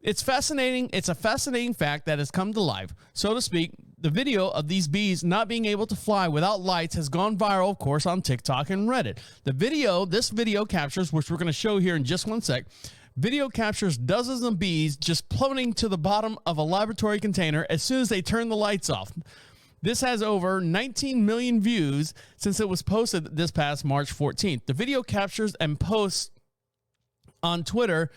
It's fascinating. It's a fascinating fact that has come to life, so to speak. The video of these bees not being able to fly without lights has gone viral, of course, on TikTok and Reddit. This video captures, which we're going to show here in just one sec, video captures dozens of bees just plummeting to the bottom of a laboratory container as soon as they turn the lights off. This has over 19 million views since it was posted this past March 14th. The video captures and posts on Twitter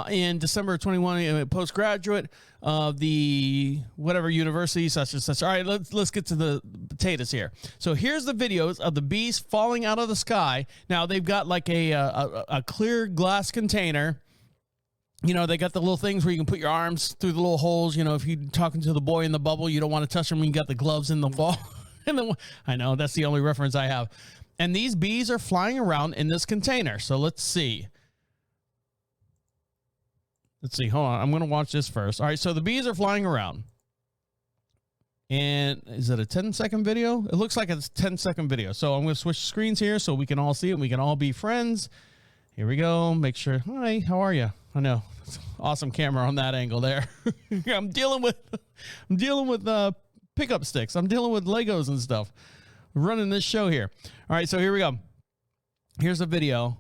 in December of 21, postgraduate of the whatever university, such and such. All right, let's get to the potatoes here. So here's the videos of the bees falling out of the sky. Now they've got like a clear glass container. They got the little things where you can put your arms through the little holes. If you're talking to the boy in the bubble, you don't want to touch him when you got the gloves in the wall. I know that's the only reference I have. And these bees are flying around in this container. So let's see. Hold on. I'm going to watch this first. All right, so the bees are flying around. And is it a 10-second video? It looks like it's a 10-second video. So I'm going to switch screens here so we can all see it. We can all be friends. Here we go. Make sure. Hi, how are you? I know. It's awesome camera on that angle there. I'm dealing with pickup sticks. I'm dealing with Legos and stuff. Running this show here. All right, so here we go. Here's a video.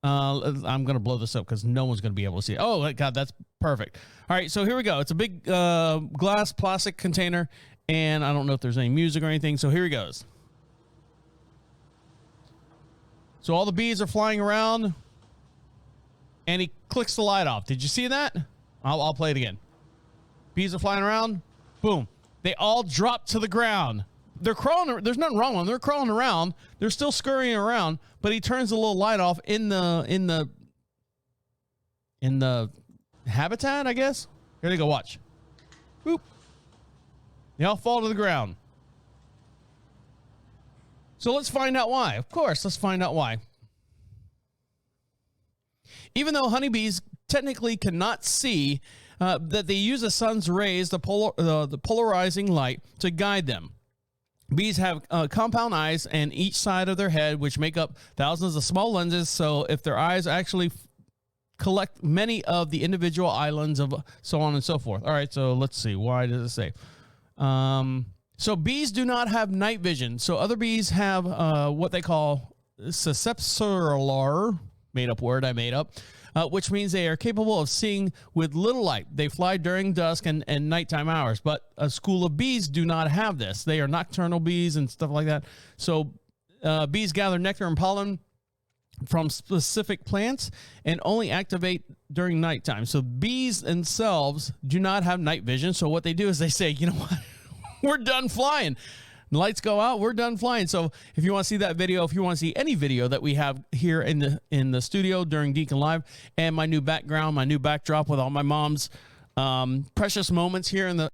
I'm going to blow this up because no one's going to be able to see it. Oh, God, that's perfect. All right, so here we go. It's a big glass plastic container, and I don't know if there's any music or anything, so here he goes. So all the bees are flying around, and he clicks the light off. Did you see that? I'll play it again. Bees are flying around. Boom. They all drop to the ground. they're crawling. There's nothing wrong with them. They're crawling around. They're still scurrying around, but he turns the little light off in the habitat, I guess. Here they go. Watch. Boop. They all fall to the ground. So let's find out why. Of course, let's find out why. Even though honeybees technically cannot see, that they use the sun's rays, the polarizing light, to guide them. Bees have compound eyes in each side of their head, which make up thousands of small lenses. So if their eyes actually collect many of the individual islands of so on and so forth. All right, so let's see. Why does it say? So bees do not have night vision. So other bees have what they call suscepsular, made up word I made up, which means they are capable of seeing with little light. They fly during dusk and nighttime hours, but a school of bees do not have this. They are nocturnal bees and stuff like that. So bees gather nectar and pollen from specific plants and only activate during nighttime. So bees themselves do not have night vision. So what they do is they say, you know what, we're done flying. Lights go out, we're done flying. So if you want to see that video, if you want to see any video that we have here in the studio during Deacon Live, and my new background, my new backdrop with all my mom's precious moments here in the